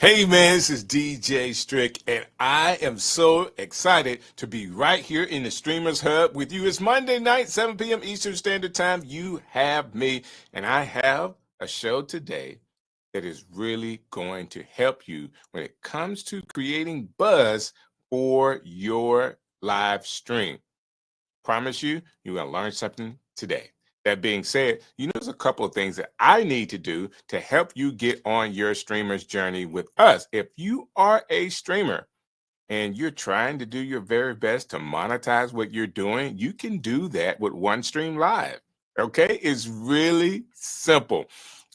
Hey man, this is DJ Strick, and I am so excited to be right here in the Streamers Hub with you. It's Monday night, 7 p.m. Eastern Standard Time. You have me, and I have a show today that is really going to help you when it comes to creating buzz for your live stream. Promise you, you're going to learn something today. That being said, there's a couple of things that I need to do to help you get on your streamer's journey with us. If you are a streamer and you're trying to do your very best to monetize what you're doing, you can do that with OneStream Live. Okay, it's really simple.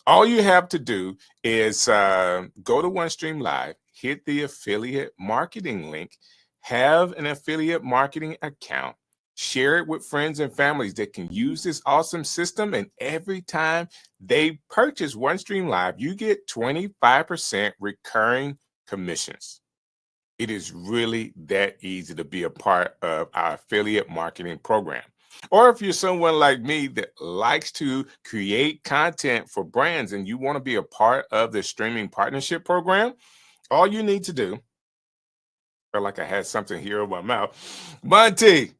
All you have to do is go to OneStream Live, hit the affiliate marketing link, have an affiliate marketing account, share it with friends and families that can use this awesome system. And every time they purchase OneStream Live, you get 25% recurring commissions. It is really that easy to be a part of our affiliate marketing program. Or if you're someone like me that likes to create content for brands and you want to be a part of the streaming partnership program, all you need to do, I feel like I had something here in my mouth. Monty,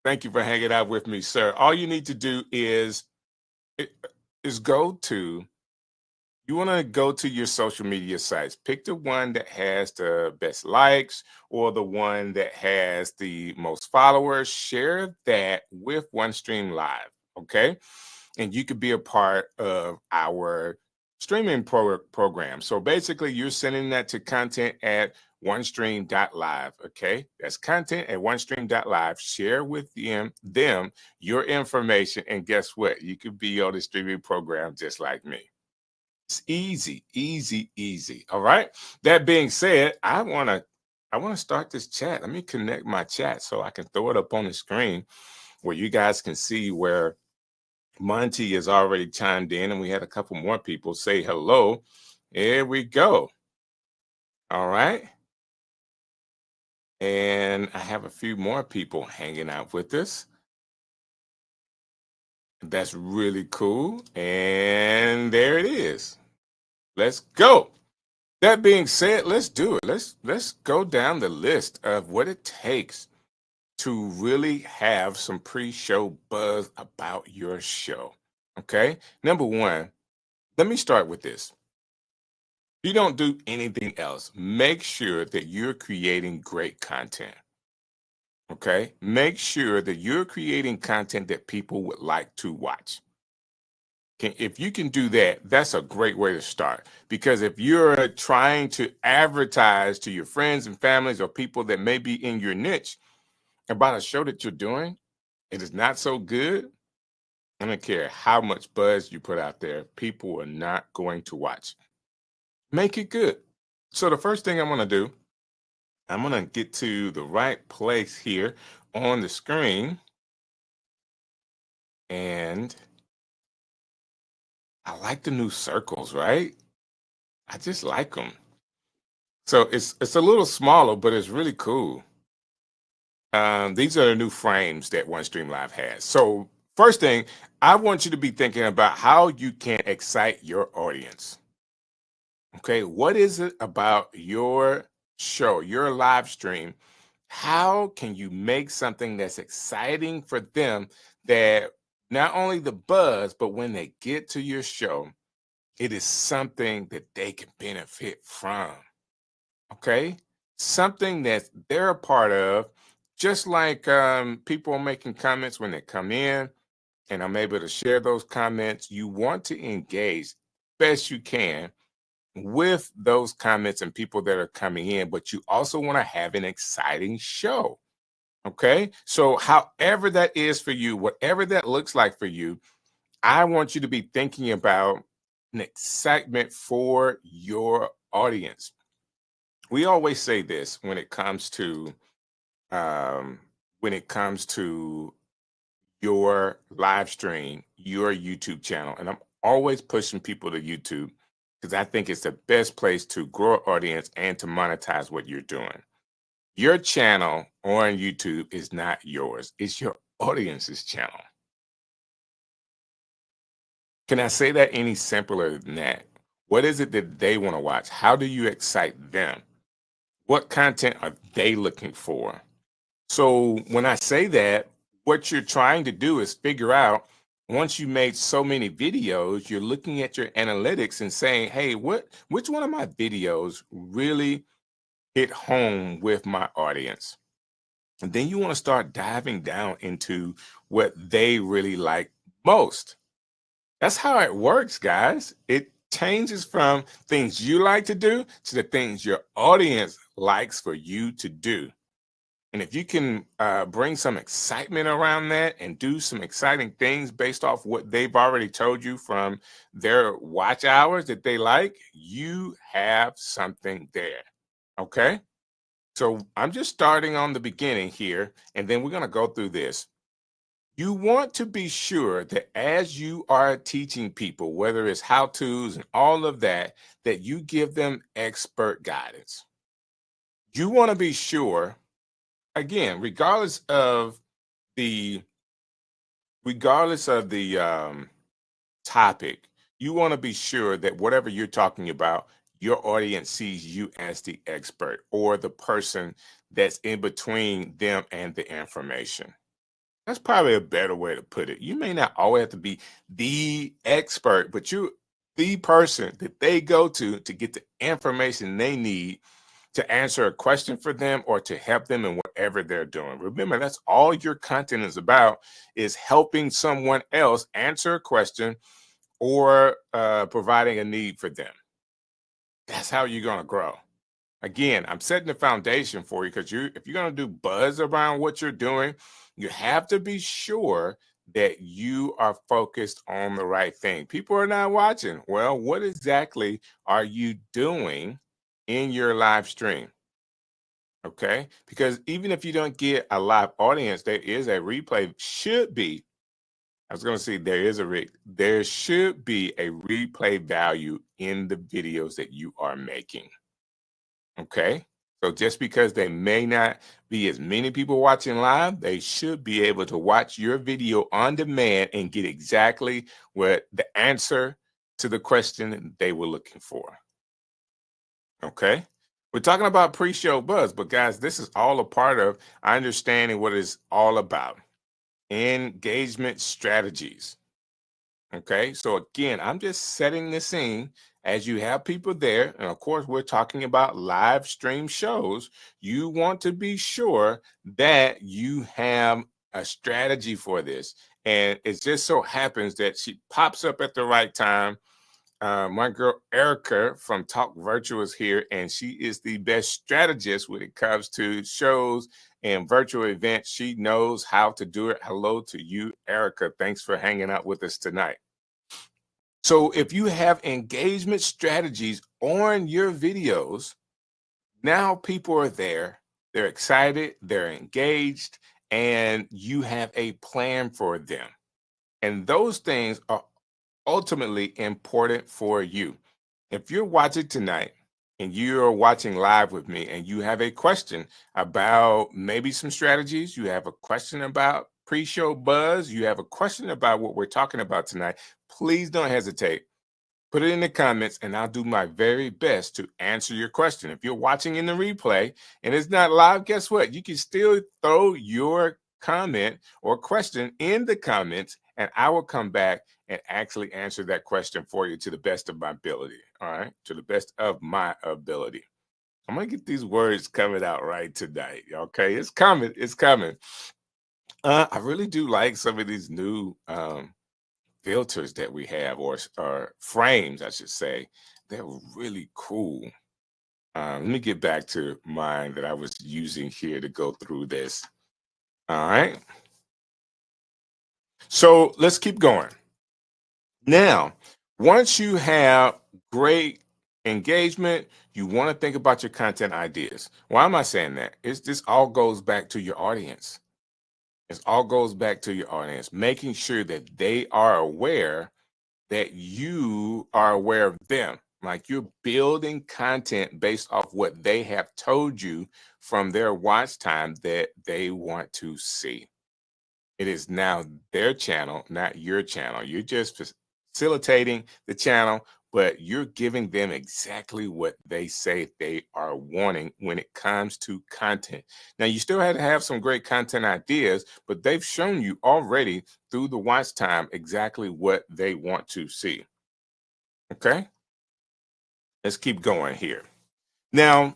thank you for hanging out with me, sir. All you need to do is you want to go to your social media sites. Pick the one that has the best likes or the one that has the most followers. Share that with OneStream Live, okay? And you could be a part of our streaming program. So basically, you're sending that to content at onestream.live, okay? That's content at onestream.live. Share with them your information, and guess what? You could be on the streaming program just like me. It's easy, easy, easy. All right. That being said, I want to start this chat. Let me connect my chat so I can throw it up on the screen where you guys can see where Monty is already chimed in, and we had a couple more people say hello. Here we go. All right. And I have a few more people hanging out with us. That's really cool. And there it is. Let's go. That being said, let's do it. Let's go down the list of what it takes to really have some pre-show buzz about your show. Okay? Number one, let me start with this. You don't do anything else. Make sure that you're creating great content. Okay? Make sure that you're creating content that people would like to watch. If you can do that, that's a great way to start. Because if you're trying to advertise to your friends and families or people that may be in your niche about a show that you're doing, it is not so good, I don't care how much buzz you put out there, people are not going to watch. Make it good. So the first thing I'm going to do, I'm going to get to the right place here on the screen. And I like the new circles, right? I just like them. So it's a little smaller, but it's really cool. These are the new frames that OneStream Live has. So first thing, I want you to be thinking about how you can excite your audience. Okay, what is it about your show, your live stream? How can you make something that's exciting for them that not only the buzz, but when they get to your show, it is something that they can benefit from? Okay, something that they're a part of, just like people are making comments when they come in, and I'm able to share those comments. You want to engage best you can with those comments and people that are coming in, but you also want to have an exciting show. Okay, so however that is for you, whatever that looks like for you, I want you to be thinking about an excitement for your audience. We always say this when it comes to your live stream, your YouTube channel, and I'm always pushing people to YouTube because I think it's the best place to grow an audience and to monetize what you're doing. Your channel on YouTube is not yours; it's your audience's channel. Can I say that any simpler than that? What is it that they want to watch? How do you excite them? What content are they looking for? So when I say that, what you're trying to do is figure out, once you made so many videos, you're looking at your analytics and saying, hey, which one of my videos really hit home with my audience? And then you want to start diving down into what they really like most. That's how it works, guys. It changes from things you like to do to the things your audience likes for you to do. And if you can bring some excitement around that and do some exciting things based off what they've already told you from their watch hours that they like, you have something there. Okay. So I'm just starting on the beginning here, and then we're going to go through this. You want to be sure that as you are teaching people, whether it's how to's and all of that, that you give them expert guidance. You want to be sure, again, the regardless of the topic, you want to be sure that whatever you're talking about, your audience sees you as the expert or the person that's in between them and the information. That's probably a better way to put it. You may not always have to be the expert, but you're the person that they go to get the information they need to answer a question for them or to help them in whatever they're doing. Remember, that's all your content is about, is helping someone else answer a question or providing a need for them. That's how you're going to grow. Again, I'm setting the foundation for you because if you're going to do buzz around what you're doing, you have to be sure that you are focused on the right thing. People are not watching. Well, what exactly are you doing in your live stream? Okay. Because even if you don't get a live audience, there is a replay, should be. I was going to say there should be a replay value in the videos that you are making. Okay. So just because they may not be as many people watching live, they should be able to watch your video on demand and get exactly what the answer to the question they were looking for. Okay. We're talking about pre-show buzz, but guys, this is all a part of understanding what it's all about. Engagement strategies. Okay, so again, I'm just setting the scene as you have people there. And of course, we're talking about live stream shows. You want to be sure that you have a strategy for this. And it just so happens that she pops up at the right time. My girl Erica from Talk Virtual is here, and she is the best strategist when it comes to shows and virtual events. She knows how to do it. Hello to you, Erica. Thanks for hanging out with us tonight. So if you have engagement strategies on your videos, now people are there, they're excited, they're engaged, and you have a plan for them. And those things are ultimately important for you. If you're watching tonight and you're watching live with me and you have a question about maybe some strategies, you have a question about pre-show buzz, you have a question about what we're talking about tonight, please don't hesitate. Put it in the comments and I'll do my very best to answer your question. If you're watching in the replay and it's not live, guess what? You can still throw your comment or question in the comments and I will come back and actually answer that question for you to the best of my ability. All right. To the best of my ability. I'm going to get these words coming out right tonight. Okay. It's coming. It's coming. I really do like some of these new filters that we have, or frames, I should say. They're really cool. Let me get back to mine that I was using here to go through this. All right. So let's keep going. Now, once you have great engagement, you want to think about your content ideas. Why am I saying that? This all goes back to your audience. It all goes back to your audience, making sure that they are aware that you are aware of them. Like you're building content based off what they have told you from their watch time that they want to see. It is now their channel, not your channel. You're just facilitating the channel but you're giving them exactly what they say they are wanting when it comes to content. Now, you still have to have some great content ideas, but they've shown you already through the watch time exactly what they want to see. Okay, let's keep going here. Now,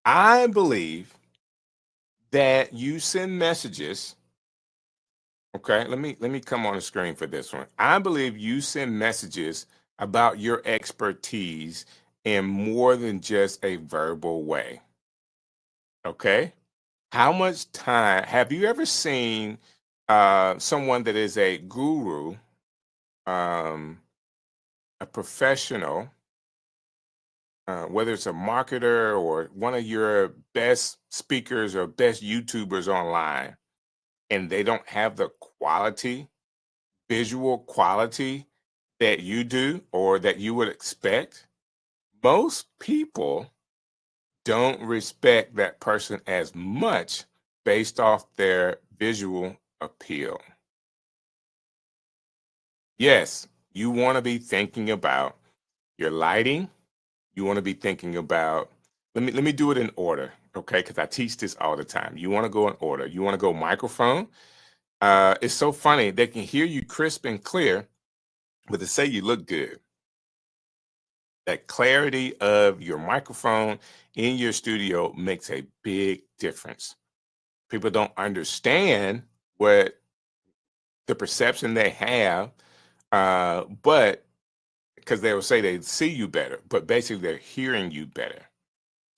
I believe that you send messages. Okay, let me come on the screen for this one. I believe you send messages about your expertise in more than just a verbal way. Okay? How much time have you ever seen someone that is a guru, um, a professional, whether it's a marketer or one of your best speakers or best YouTubers online, and they don't have the quality, visual quality that you do or that you would expect? Most people don't respect that person as much based off their visual appeal. Yes, you want to be thinking about your lighting. You want to be thinking about, let me do it in order, okay? Because I teach this all the time. You want to go in order. You want to go microphone. It's so funny. They can hear you crisp and clear, but to say you look good. That clarity of your microphone in your studio makes a big difference. People don't understand what the perception they have, but because they will say they see you better, but basically they're hearing you better.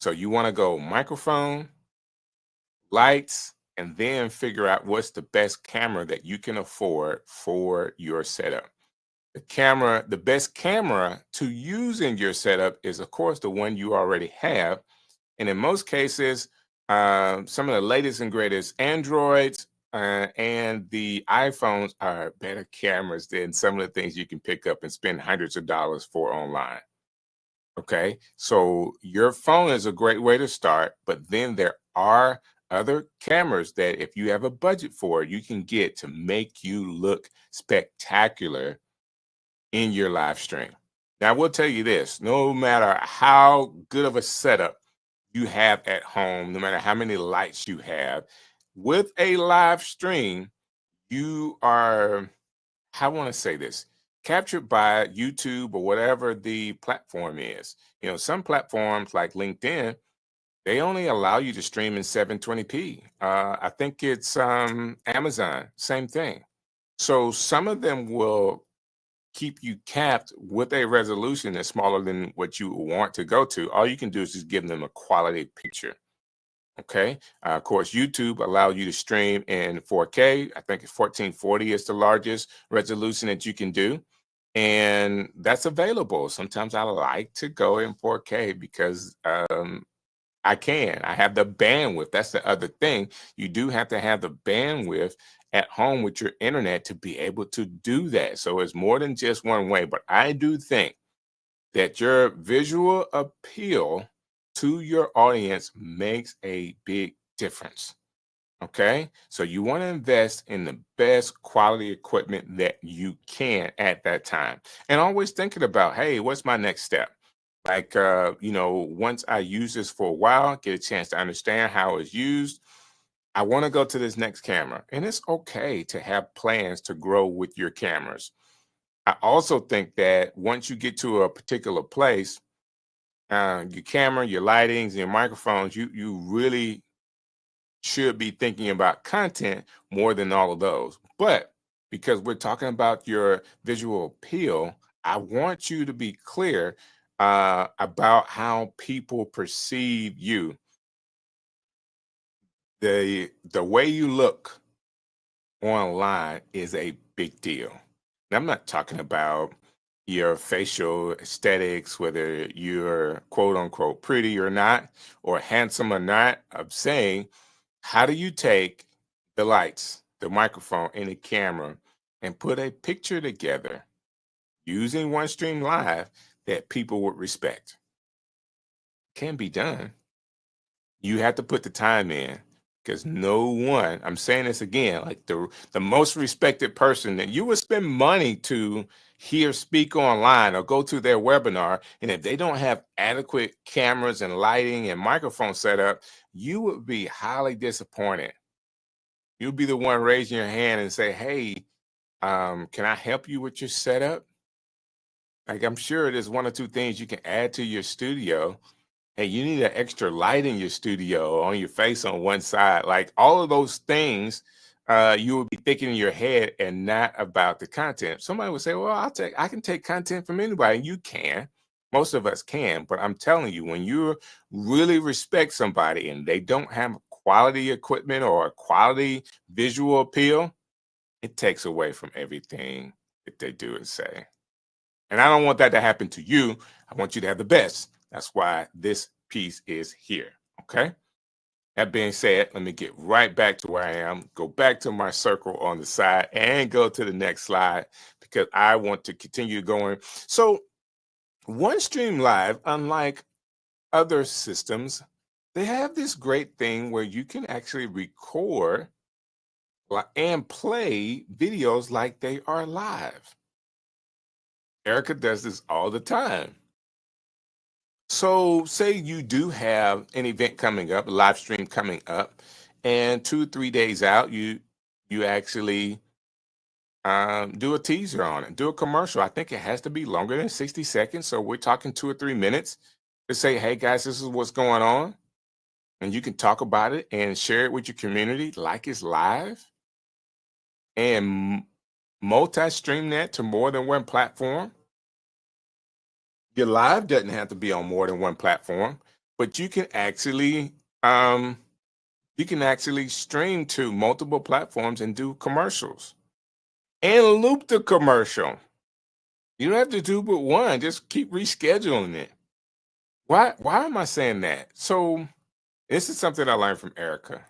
So you want to go microphone, lights, and then figure out what's the best camera that you can afford for your setup. The best camera to use in your setup is, of course, the one you already have. And in most cases, some of the latest and greatest Androids and the iPhones are better cameras than some of the things you can pick up and spend hundreds of dollars for online. Okay. So your phone is a great way to start, but then there are other cameras that if you have a budget for, you can get to make you look spectacular in your live stream. Now, I will tell you this, no matter how good of a setup you have at home, no matter how many lights you have, with a live stream, you are, how I want to say this, captured by YouTube or whatever the platform is. You know, some platforms like LinkedIn, they only allow you to stream in 720p. I think it's Amazon, same thing. So some of them will keep you capped with a resolution that's smaller than what you want to go to. All you can do is just give them a quality picture. Okay. Of course, YouTube allows you to stream in 4K. I think 1440 is the largest resolution that you can do. And that's available. Sometimes I like to go in 4K because I have the bandwidth. That's the other thing. You do have to have the bandwidth at home with your internet to be able to do that. So it's more than just one way. But I do think that your visual appeal to your audience makes a big difference. Okay. So you want to invest in the best quality equipment that you can at that time. And always thinking about, hey, what's my next step? Like, once I use this for a while, get a chance to understand how it's used, I want to go to this next camera. And it's okay to have plans to grow with your cameras. I also think that once you get to a particular place, your camera, your lightings, your microphones, you really should be thinking about content more than all of those. But because we're talking about your visual appeal, I want you to be clear about how people perceive you. The way you look online is a big deal. Now, I'm not talking about your facial aesthetics, whether you're quote unquote pretty or not, or handsome or not. I'm saying, how do you take the lights, the microphone, and the camera and put a picture together using OneStream Live that people would respect? Can be done. You have to put the time in. Because no one, I'm saying this again, like the most respected person that you would spend money to hear speak online or go to their webinar, and if they don't have adequate cameras and lighting and microphone setup, you would be highly disappointed. You'll be the one raising your hand and say, hey, can I help you with your setup? Like, I'm sure there's one or two things you can add to your studio. Hey, you need an extra light in your studio on your face on one side. Like all of those things, you would be thinking in your head and not about the content. Somebody would say, well, I can take content from anybody. You can. Most of us can. But I'm telling you, when you really respect somebody and they don't have quality equipment or a quality visual appeal, it takes away from everything that they do and say. And I don't want that to happen to you. I want you to have the best. That's why this piece is here. Okay. That being said, let me get right back to where I am, go back to my circle on the side and go to the next slide because I want to continue going. So OneStream Live, unlike other systems, they have this great thing where you can actually record and play videos like they are live. Erica does this all the time. So say you do have an event coming up, a live stream coming up, and 2 or 3 days out, you actually do a teaser on it, do a commercial. I think it has to be longer than 60 seconds. So we're talking 2 or 3 minutes to say, hey guys, this is what's going on. And you can talk about it and share it with your community like it's live and multi-stream that to more than one platform. Your live doesn't have to be on more than one platform, but you can actually stream to multiple platforms and do commercials and loop the commercial. You don't have to do but one, just keep rescheduling it. Why am I saying that? So this is something I learned from Erica.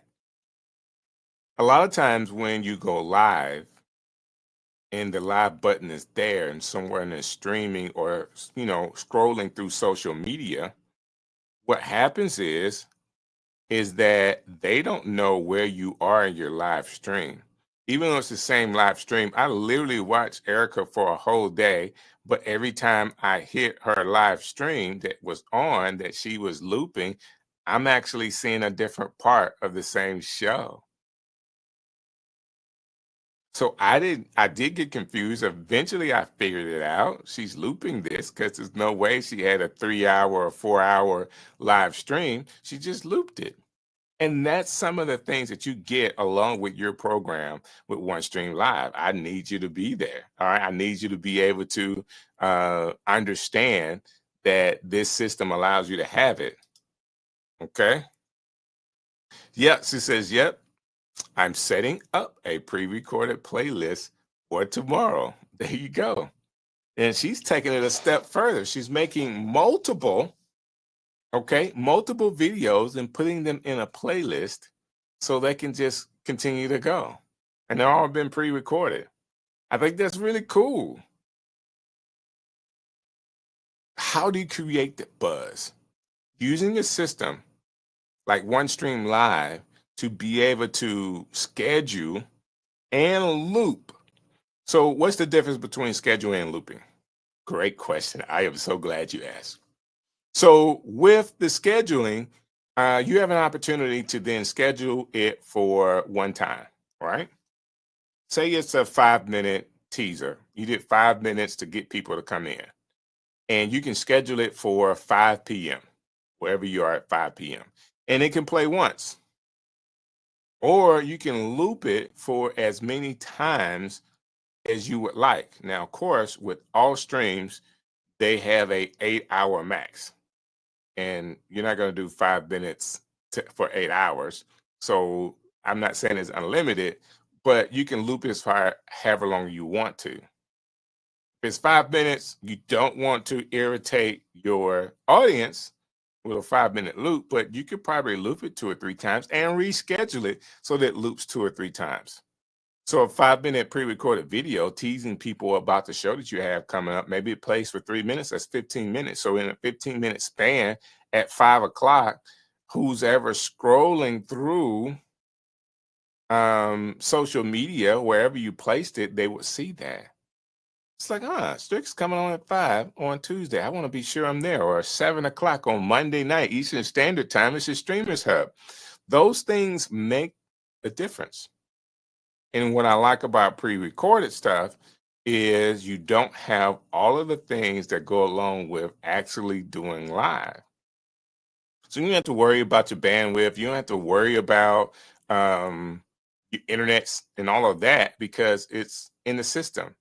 A lot of times when you go live and the live button is there and somewhere in the streaming or scrolling through social media, what happens is that they don't know where you are in your live stream. Even though it's the same live stream, I literally watched Erica for a whole day, but every time I hit her live stream that was on, that she was looping, I'm actually seeing a different part of the same show. So I did get confused. Eventually I figured it out. She's looping this because there's no way she had a 3-hour or 4-hour live stream. She just looped it. And that's some of the things that you get along with your program with OneStream Live. I need you to be there. All right. I need you to be able to understand that this system allows you to have it. Okay. Yep. She says, yep, I'm setting up a pre-recorded playlist for tomorrow. There you go. And she's taking it a step further. She's making multiple videos and putting them in a playlist so they can just continue to go. And they're all been pre-recorded. I think that's really cool. How do you create the buzz? Using a system like OneStream Live to be able to schedule and loop. So what's the difference between scheduling and looping? Great question. I am so glad you asked. So with the scheduling, you have an opportunity to then schedule it for one time, right? Say it's a 5-minute teaser. You did 5 minutes to get people to come in. And you can schedule it for 5 p.m., wherever you are at 5 p.m. And it can play once. Or you can loop it for as many times as you would like. Now, of course, with all streams, they have a 8-hour max. And you're not going to do 5 minutes for 8 hours. So I'm not saying it's unlimited, but you can loop it as far however long you want to. If it's 5 minutes, you don't want to irritate your audience with a 5-minute loop, but you could probably loop it 2 or 3 times and reschedule it so that it loops 2 or 3 times. So a 5-minute pre-recorded video teasing people about the show that you have coming up, maybe it plays for 3 minutes, that's 15 minutes. So in a 15-minute span at 5 o'clock, who's ever scrolling through social media, wherever you placed it, they would see that. It's like, Strick's coming on at 5 on Tuesday. I want to be sure I'm there. Or 7 o'clock on Monday night, Eastern Standard Time. It's your Streamers Hub. Those things make a difference. And what I like about pre-recorded stuff is you don't have all of the things that go along with actually doing live. So you don't have to worry about your bandwidth. You don't have to worry about your internet and all of that because it's in the system.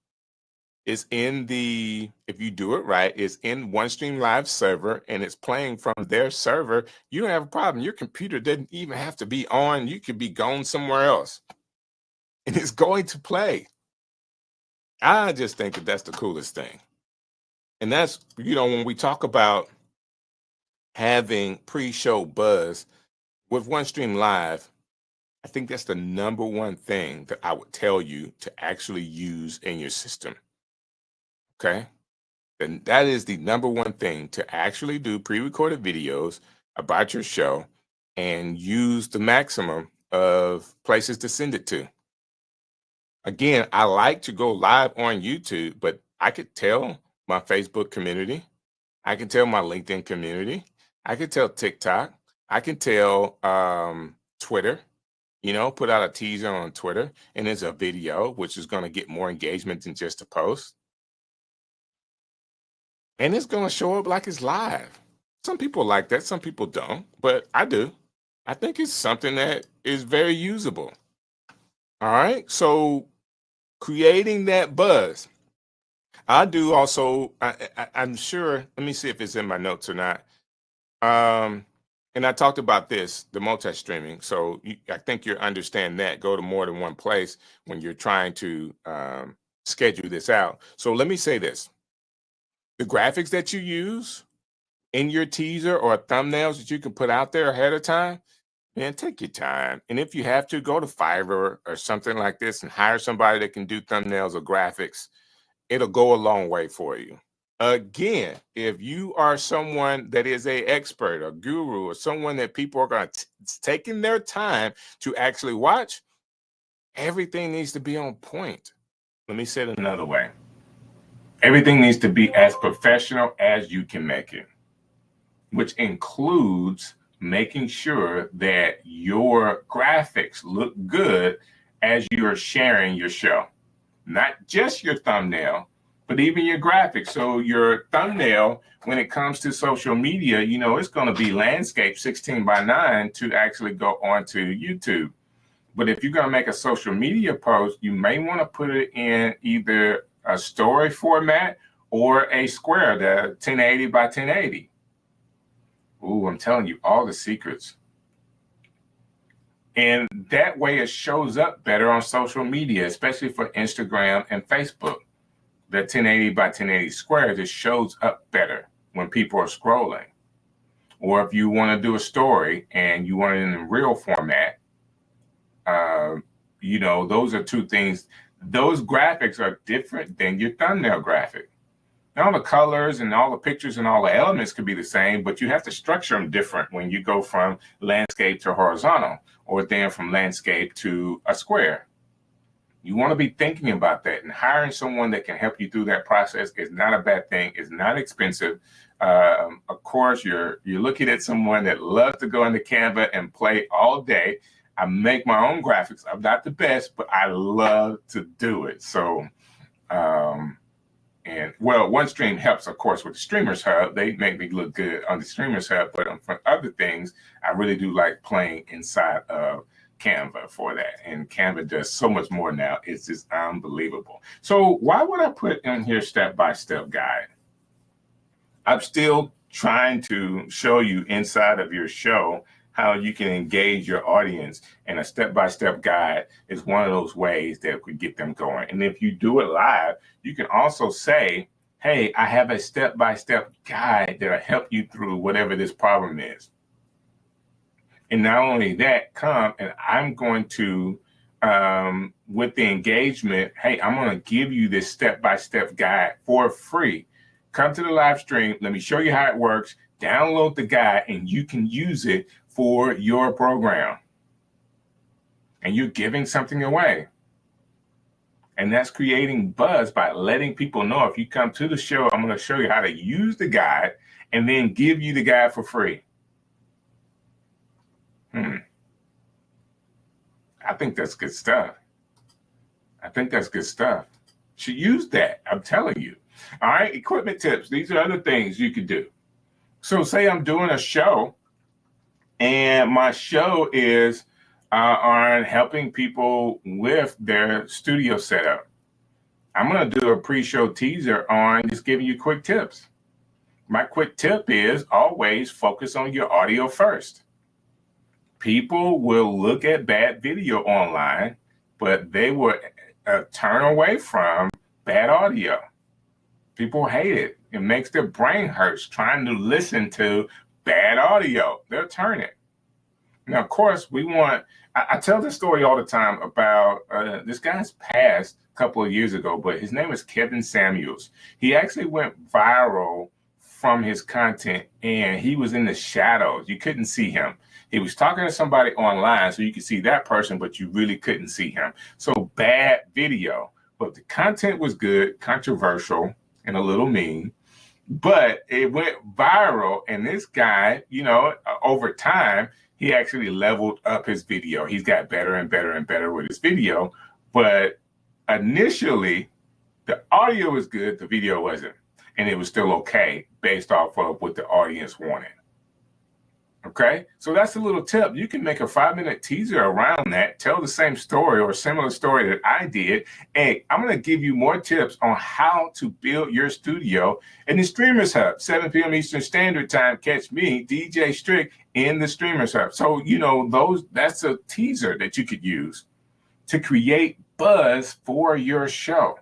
It's in the, if you do it right, it's in OneStream Live server and it's playing from their server. You don't have a problem. Your computer doesn't even have to be on. You could be gone somewhere else and it's going to play. I just think that that's the coolest thing. And that's, when we talk about having pre-show buzz with OneStream Live, I think that's the number one thing that I would tell you to actually use in your system. Okay? And that is the number one thing to actually do pre-recorded videos about your show and use the maximum of places to send it to. Again, I like to go live on YouTube, but I could tell my Facebook community, I can tell my LinkedIn community, I can tell TikTok, I can tell Twitter, put out a teaser on Twitter and there's a video, which is going to get more engagement than just a post. And it's going to show up like it's live. Some people like that, some people don't, but I do. I think it's something that is very usable. All right, so creating that buzz. I do also, I'm sure, let me see if it's in my notes or not. And I talked about this, the multi-streaming. So I think you understand that. Go to more than one place when you're trying to schedule this out. So let me say this. The graphics that you use in your teaser or thumbnails that you can put out there ahead of time, man, take your time. And if you have to, go to Fiverr or something like this and hire somebody that can do thumbnails or graphics. It'll go a long way for you. Again, if you are someone that is an expert, a guru, or someone that people are going to taking their time to actually watch, everything needs to be on point. Let me say it another way. Everything needs to be as professional as you can make it, which includes making sure that your graphics look good as you are sharing your show. Not just your thumbnail, but even your graphics. So your thumbnail, when it comes to social media, it's going to be landscape 16:9 to actually go onto YouTube. But if you're going to make a social media post, you may want to put it in either a story format or a square, the 1080x1080. Ooh, I'm telling you all the secrets. And that way it shows up better on social media, especially for Instagram and Facebook. The 1080x1080 square just shows up better when people are scrolling. Or if you want to do a story and you want it in real format, those are two things. Those graphics are different than your thumbnail graphic. All the colors and all the pictures and all the elements could be the same, but you have to structure them different when you go from landscape to horizontal, or then from landscape to a square. You want to be thinking about that, and hiring someone that can help you through that process is not a bad thing. It's not expensive. Of course, you're looking at someone that loves to go into Canva and play all day. I make my own graphics. I'm not the best, but I love to do it. So, OneStream helps, of course, with the Streamers Hub. They make me look good on the Streamers Hub, but for other things, I really do like playing inside of Canva for that. And Canva does so much more now. It's just unbelievable. So why would I put in here step-by-step guide? I'm still trying to show you inside of your show how you can engage your audience, and a step-by-step guide is one of those ways that could get them going. And if you do it live, you can also say, hey, I have a step-by-step guide that'll help you through whatever this problem is. And not only that, come and I'm going to, with the engagement, hey, I'm going to give you this step-by-step guide for free. Come to the live stream. Let me show you how it works. Download the guide and you can use it for your program. and you're giving something away. And that's creating buzz by letting people know, if you come to the show, I'm going to show you how to use the guide and then give you the guide for free. I think that's good stuff. Should use that. I'm telling you. All right. Equipment tips. These are other things you could do. So say I'm doing a show, and my show is on helping people with their studio setup. I'm going to do a pre-show teaser on just giving you quick tips. My quick tip is always focus on your audio first. People will look at bad video online, but they will turn away from bad audio. People hate it. It makes their brain hurts trying to listen to bad audio. They'll turn it. Now, of course, I tell this story all the time about this guy's passed a couple of years ago, but his name is Kevin Samuels. He actually went viral from his content, and he was in the shadows. You couldn't see him. He was talking to somebody online, so you could see that person, but you really couldn't see him. So bad video, but the content was good, controversial, and a little mean, but it went viral. And this guy, over time, he actually leveled up his video. He's got better and better and better with his video. But initially, the audio was good, the video wasn't. And it was still okay based off of what the audience wanted. Okay, so that's a little tip. You can make a 5-minute teaser around that, tell the same story or a similar story that I did. Hey, I'm going to give you more tips on how to build your studio in the Streamers Hub, 7 p.m. Eastern Standard Time. Catch me, DJ Strick, in the Streamers Hub. So, that's a teaser that you could use to create buzz for your show.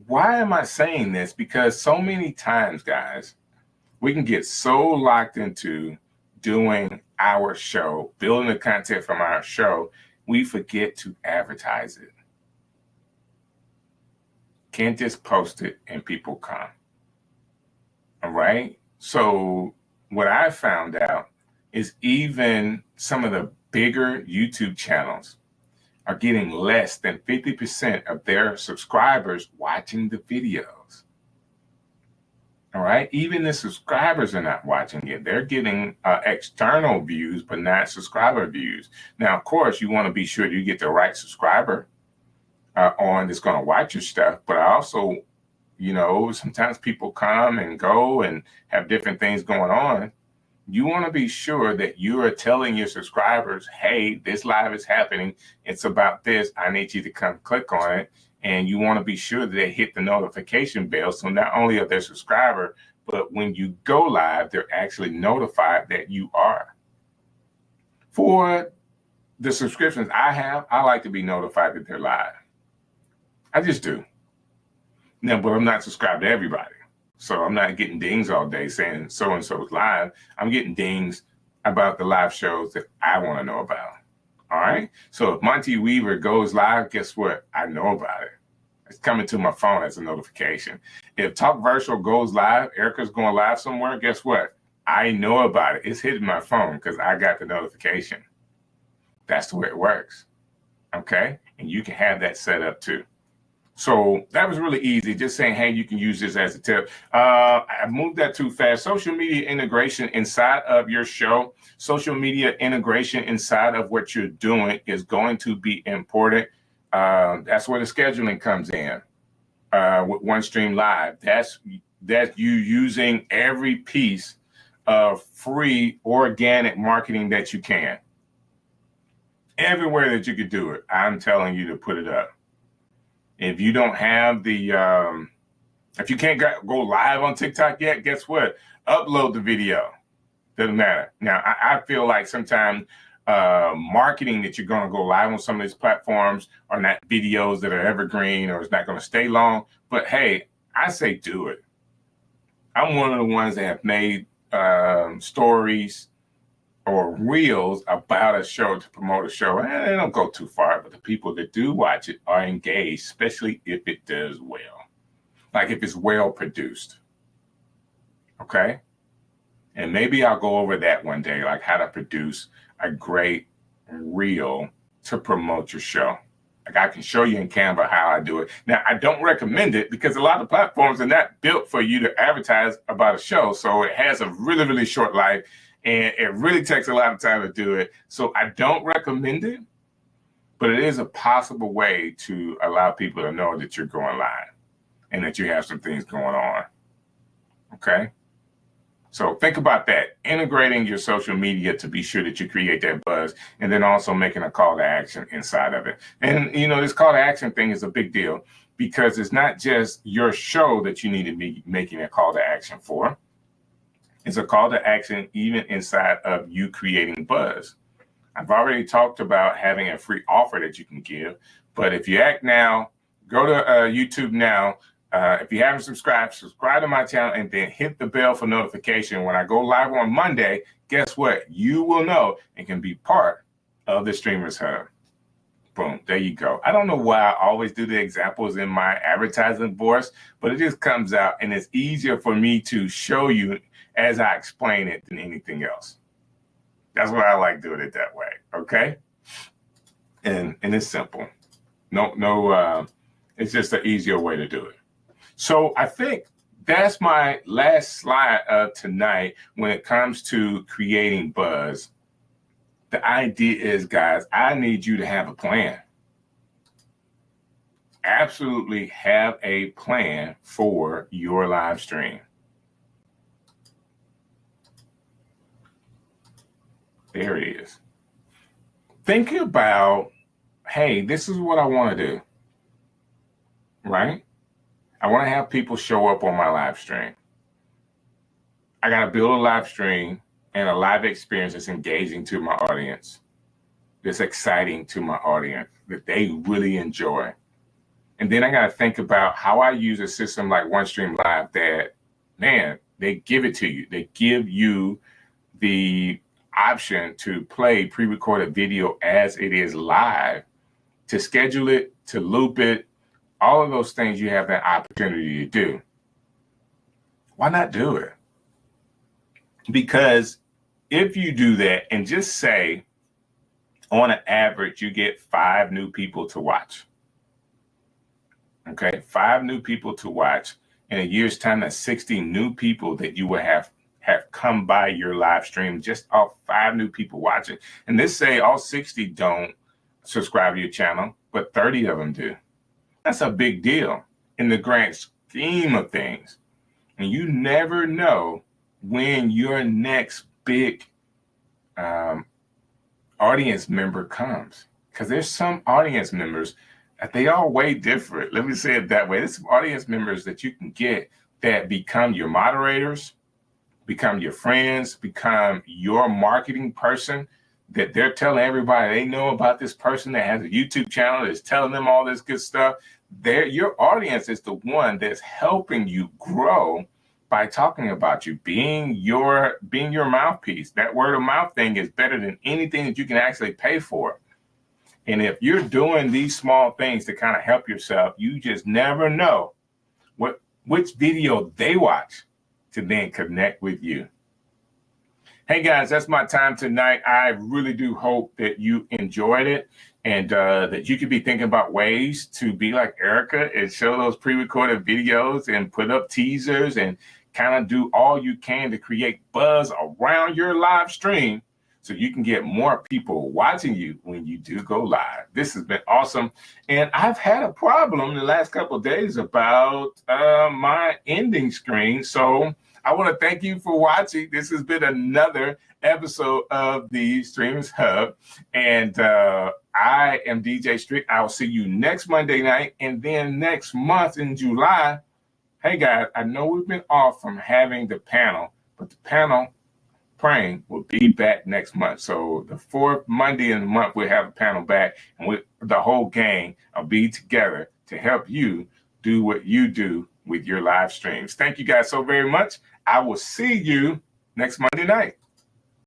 Why am I saying this? Because so many times, guys, we can get so locked into doing our show, building the content from our show, we forget to advertise it. Can't just post it and people come. All right? So what I found out is even some of the bigger YouTube channels are getting less than 50% of their subscribers watching the videos. All right. Even the subscribers are not watching it. They're getting external views, but not subscriber views. Now, of course, you want to be sure you get the right subscriber on that's going to watch your stuff. But I also, sometimes people come and go and have different things going on. You want to be sure that you are telling your subscribers, hey, this live is happening. It's about this. I need you to come click on it. And you want to be sure that they hit the notification bell. So not only are they a subscriber, but when you go live, they're actually notified that you are. For the subscriptions I have, I like to be notified that they're live. I just do. Now, but I'm not subscribed to everybody. So I'm not getting dings all day saying so-and-so is live. I'm getting dings about the live shows that I want to know about. All right. So if Monty Weaver goes live, guess what? I know about it. It's coming to my phone as a notification. If Talk Virtual goes live, Erica's going live somewhere, guess what? I know about it. It's hitting my phone because I got the notification. That's the way it works. Okay. And you can have that set up too. So that was really easy. Just saying, hey, you can use this as a tip. I moved that too fast. Social media integration inside of your show, social media integration inside of what you're doing is going to be important. That's where the scheduling comes in with OneStream Live. That's you using every piece of free organic marketing that you can. Everywhere that you could do it, I'm telling you to put it up. If you don't have if you can't go live on TikTok yet, guess what? Upload the video. Doesn't matter. Now, I feel like sometimes marketing that you're going to go live on some of these platforms are not videos that are evergreen or it's not going to stay long. But hey, I say do it. I'm one of the ones that have made stories or reels about a show to promote a show. And they don't go too far, but the people that do watch it are engaged, especially if it does well. Like if it's well produced. Okay? And maybe I'll go over that one day, like how to produce a great reel to promote your show. Like I can show you in Canva how I do it. Now, I don't recommend it because a lot of platforms are not built for you to advertise about a show. So it has a really, really short life and it really takes a lot of time to do it. So I don't recommend it, but it is a possible way to allow people to know that you're going live and that you have some things going on. Okay? So think about that, integrating your social media to be sure that you create that buzz, and then also making a call to action inside of it. And, you know, this call to action thing is a big deal because it's not just your show that you need to be making a call to action for. It's a call to action even inside of you creating buzz. I've already talked about having a free offer that you can give, but if you act now, go to YouTube now. If you haven't subscribed, subscribe to my channel and then hit the bell for notification. When I go live on Monday, guess what? You will know and can be part of the Streamers Hub. Boom, there you go. I don't know why I always do the examples in my advertising voice, but it just comes out and it's easier for me to show you as I explain it than anything else. That's why I like doing it that way, okay? And it's simple. No, it's just an easier way to do it. So I think that's my last slide of tonight when it comes to creating buzz. The idea is, guys, I need you to have a plan. Absolutely have a plan for your live stream. There it is. Think about, hey, this is what I want to do, right? I want to have people show up on my live stream. I got to build a live stream and a live experience that's engaging to my audience, that's exciting to my audience, that they really enjoy. And then I got to think about how I use a system like OneStream Live that, man, they give it to you. They give you the option to play pre-recorded video as it is live, to schedule it, to loop it, all of those things you have that opportunity to do. Why not do it? Because if you do that and just say, on an average, you get 5 new people to watch. Okay, 5 new people to watch. In a year's time, that's 60 new people that you will have come by your live stream just off 5 new people watching. And let's say all 60 don't subscribe to your channel, but 30 of them do. That's a big deal in the grand scheme of things. And you never know when your next big audience member comes. Because there's some audience members that they all way different. Let me say it that way. There's some audience members that you can get that become your moderators, become your friends, become your marketing person, that they're telling everybody they know about this person that has a YouTube channel, that's telling them all this good stuff. Your audience is the one that's helping you grow by talking about you, being your mouthpiece. That word of mouth thing is better than anything that you can actually pay for. And if you're doing these small things to kind of help yourself, you just never know which video they watch to then connect with you. Hey guys, that's my time tonight. I really do hope that you enjoyed it and that you could be thinking about ways to be like Erica and show those pre-recorded videos and put up teasers and kind of do all you can to create buzz around your live stream so you can get more people watching you when you do go live. This has been awesome. And I've had a problem the last couple of days about my ending screen. So I want to thank you for watching. This has been another episode of the Streamers Hub. And I am DJ Strick. I'll see you next Monday night. And then next month in July, hey guys, I know we've been off from having the panel, but the panel praying will be back next month. So the 4th Monday in the month, we'll have the panel back and the whole gang will be together to help you do what you do with your live streams. Thank you guys so very much. I will see you next Monday night.